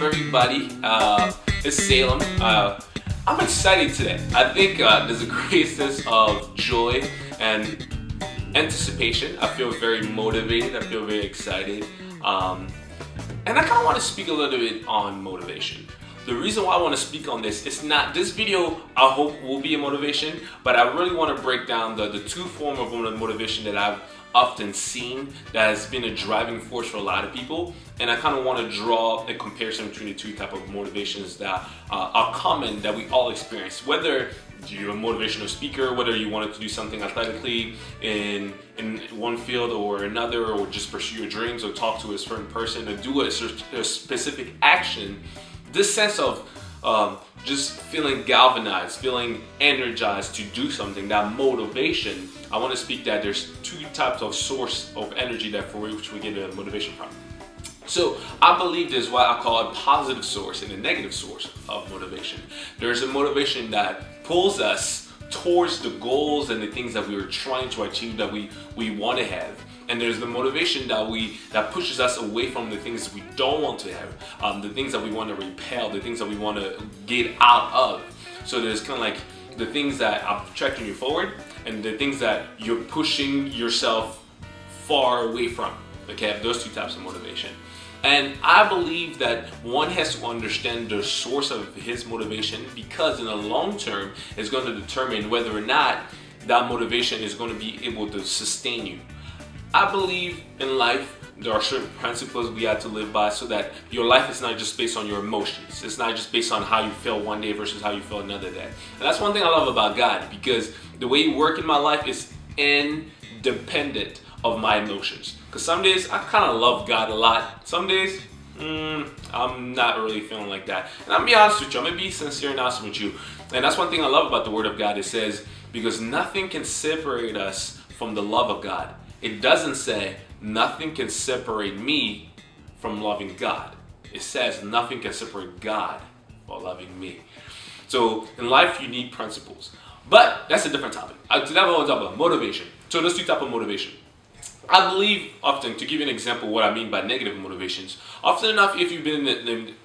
everybody? It's Salem. I'm excited today. I think there's a great sense of joy and anticipation. I feel very motivated. I feel very excited. And I kind of want to speak a little bit on motivation. The reason why I want to speak on this is not, this video I hope will be a motivation, but I really want to break down the two forms of motivation that I've often seen that has been a driving force for a lot of people. And I kind of want to draw a comparison between the two type of motivations that are common, that we all experience. Whether you're a motivational speaker, whether you wanted to do something athletically in one field or another, or just pursue your dreams, or talk to a certain person, or do a specific action, this sense of just feeling galvanized, feeling energized to do something, that motivation, I want to speak that there's two types of source of energy that for which we get a motivation from. So I believe there's what I call a positive source and a negative source of motivation. There's a motivation that pulls us towards the goals and the things that we are trying to achieve, that we want to have. And there's the motivation that pushes us away from the things we don't want to have, the things that we want to repel, the things that we want to get out of. So there's kind of like the things that are tracking you forward, and the things that you're pushing yourself far away from. Okay, those two types of motivation. And I believe that one has to understand the source of his motivation, because in the long term, it's going to determine whether or not that motivation is going to be able to sustain you. I believe in life there are certain principles we have to live by, so that your life is not just based on your emotions. It's not just based on how you feel one day versus how you feel another day. And that's one thing I love about God, because the way He works in my life is independent of my emotions. Because some days I kind of love God a lot. Some days I'm not really feeling like that. And I'm gonna be honest with you. I'm gonna be sincere and honest with you. And that's one thing I love about the Word of God. It says, because nothing can separate us from the love of God. It doesn't say nothing can separate me from loving God. It says nothing can separate God from loving me. So in life you need principles. But that's a different topic. Today I want to talk about motivation. So there's two types of motivation. I believe often, to give you an example of what I mean by negative motivations, often enough if you've been in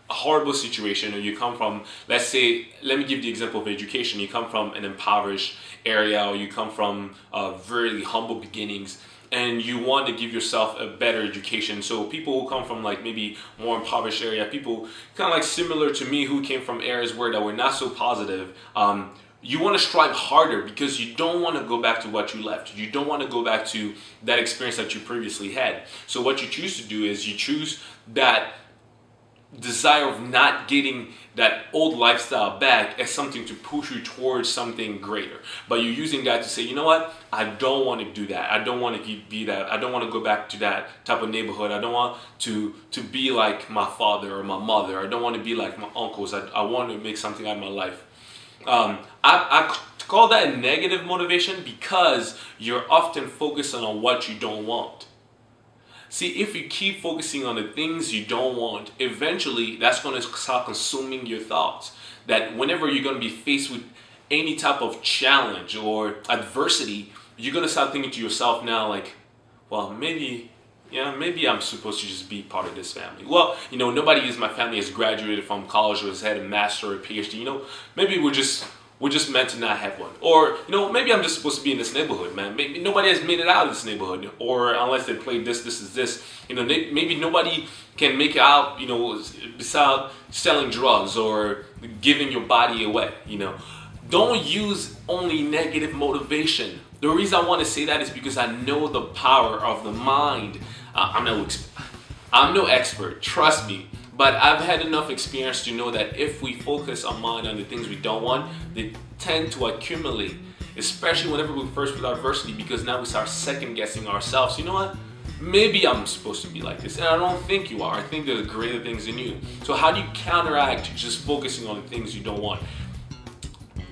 a horrible situation, or you come from, let's say, let me give the example of education, you come from an impoverished area, or you come from very humble beginnings, and you want to give yourself a better education. So people who come from like maybe more impoverished area, people kind of like similar to me who came from areas where that were not so positive, you want to strive harder, because you don't want to go back to what you left. You don't want to go back to that experience that you previously had. So what you choose to do is you choose that desire of not getting that old lifestyle back as something to push you towards something greater. But you're using that to say, you know what? I don't want to do that. I don't want to be that. I don't want to go back to that type of neighborhood. I don't want to be like my father or my mother. I don't want to be like my uncles. I want to make something out of my life. I call that a negative motivation, because you're often focusing on what you don't want. See, if you keep focusing on the things you don't want, eventually that's going to start consuming your thoughts. That whenever you're going to be faced with any type of challenge or adversity, you're going to start thinking to yourself now like, well, maybe I'm supposed to just be part of this family. Well, nobody in my family has graduated from college or has had a master or a PhD. Maybe we're just meant to not have one. Or, maybe I'm just supposed to be in this neighborhood, man. Maybe nobody has made it out of this neighborhood. Or unless they played this is this. Maybe nobody can make it out, without selling drugs or giving your body away, Don't use only negative motivation. The reason I want to say that is because I know the power of the mind. I'm no expert, trust me. But I've had enough experience to know that if we focus our mind on the things we don't want, they tend to accumulate, especially whenever we first with adversity, because now we start second guessing ourselves. You know what? Maybe I'm supposed to be like this, and I don't think you are. I think there's greater things in you. So how do you counteract just focusing on the things you don't want?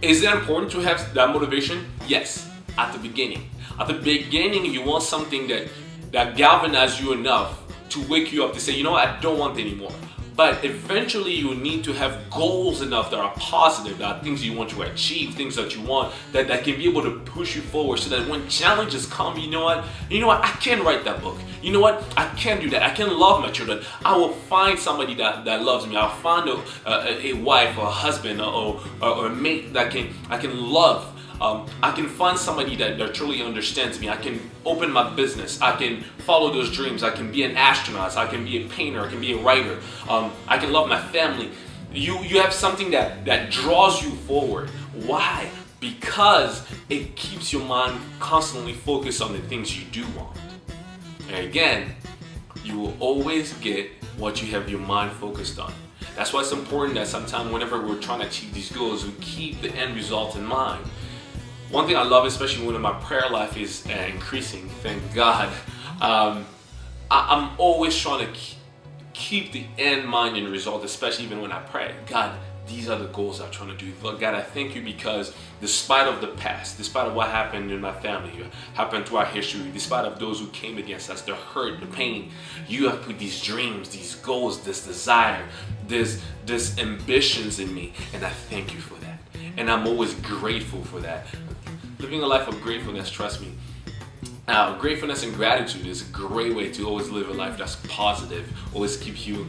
Is it important to have that motivation? Yes, at the beginning. At the beginning, you want something that galvanizes you enough to wake you up to say, you know what, I don't want it anymore. But eventually you need to have goals enough that are positive, that are things you want to achieve, things that you want, that can be able to push you forward, so that when challenges come, you know what, I can write that book. You know what, I can do that. I can love my children. I will find somebody that loves me. I'll find a wife or a husband or a mate that I can love. I can find somebody that truly understands me. I can open my business. I can follow those dreams. I can be an astronaut. I can be a painter. I can be a writer. I can love my family. You have something that draws you forward. Why? Because it keeps your mind constantly focused on the things you do want. And again, you will always get what you have your mind focused on. That's why it's important that sometimes whenever we're trying to achieve these goals, we keep the end result in mind. One thing I love, especially when my prayer life is increasing, thank God, I'm always trying to keep the end mind in result, especially even when I pray. God, these are the goals I'm trying to do. Lord God, I thank you because despite of the past, despite of what happened in my family, happened throughout history, despite of those who came against us, the hurt, the pain, you have put these dreams, these goals, this desire, this ambitions in me, and I thank you for that. And I'm always grateful for that. Living a life of gratefulness, trust me. Gratefulness and gratitude is a great way to always live a life that's positive, always keeps you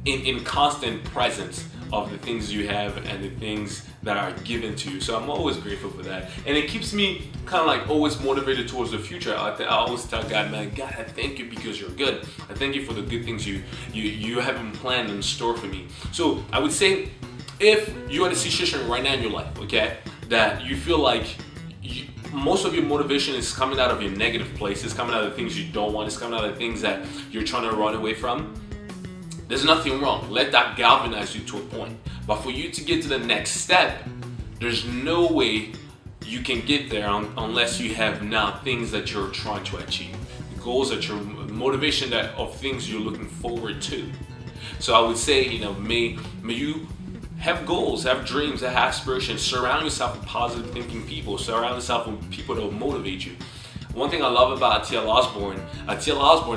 in constant presence of the things you have and the things that are given to you. So I'm always grateful for that. And it keeps me kind of like always motivated towards the future. I always tell God, man, God, I thank you because you're good. I thank you for the good things you have planned in store for me. So I would say, if you're in a situation right now in your life, okay, that you feel like most of your motivation is coming out of your negative places, coming out of the things you don't want, it's coming out of the things that you're trying to run away from, there's nothing wrong. Let that galvanize you to a point. But for you to get to the next step, there's no way you can get there unless you have now things that you're trying to achieve, goals that your motivation of things you're looking forward to. So I would say, may you have goals, have dreams, have aspirations. Surround yourself with positive thinking people. Surround yourself with people that will motivate you. One thing I love about T.L. Osborne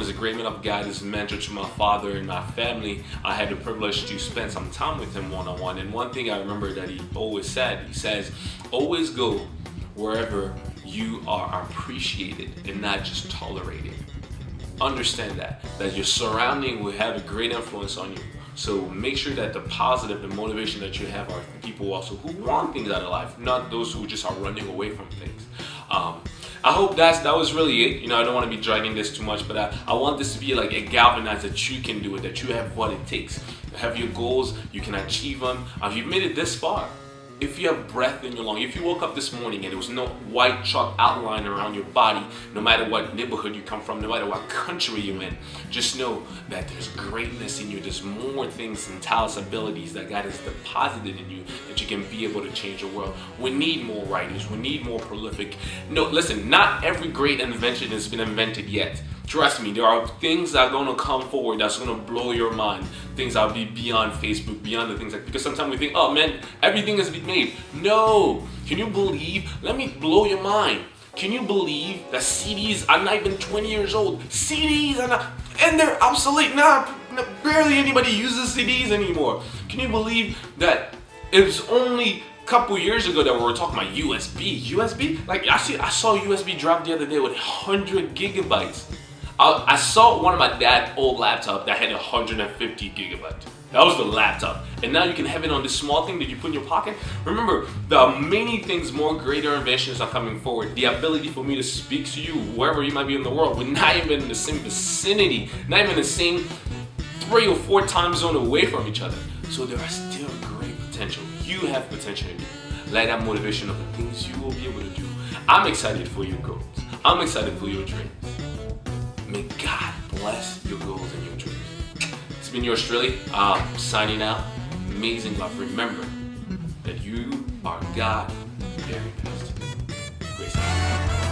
is a great man of God, is a mentor to my father and my family. I had the privilege to spend some time with him one-on-one. And one thing I remember that he always said, he says, always go wherever you are appreciated and not just tolerated. Understand that your surrounding will have a great influence on you. So make sure that the positive, the motivation that you have are people also who want things out of life, not those who just are running away from things. I hope that was really it. I don't want to be dragging this too much, but I want this to be like a galvanize that you can do it, that you have what it takes. Have your goals, you can achieve them. If you've made it this far, if you have breath in your lungs, if you woke up this morning and there was no white chalk outline around your body, no matter what neighborhood you come from, no matter what country you're in, just know that there's greatness in you. There's more things and talents, abilities that God has deposited in you that you can be able to change the world. We need more writers. We need more prolific. No, listen, not every great invention has been invented yet. Trust me, there are things that are going to come forward that's going to blow your mind. Things that will be beyond Facebook, beyond the things because sometimes we think, oh man, everything has been made. No. Can you believe? Let me blow your mind. Can you believe that CDs are not even 20 years old? CDs are not, and they're obsolete now. Barely anybody uses CDs anymore. Can you believe that it was only couple years ago that we were talking about USB? Like I saw USB drop the other day with 100 gigabytes. I saw one of my dad's old laptop that had 150 gigabytes. That was the laptop. And now you can have it on this small thing that you put in your pocket. Remember, there are many things, more greater inventions are coming forward. The ability for me to speak to you, wherever you might be in the world, we're not even in the same vicinity, not even the same 3 or 4 time zone away from each other. So there are still great potential. You have potential in you. Let that motivation of the things you will be able to do. I'm excited for your goals. I'm excited for your dreams. May God bless your goals and your dreams. It's been yours truly. Signing out. Amazing love. Remember that you are God's very best. Grace.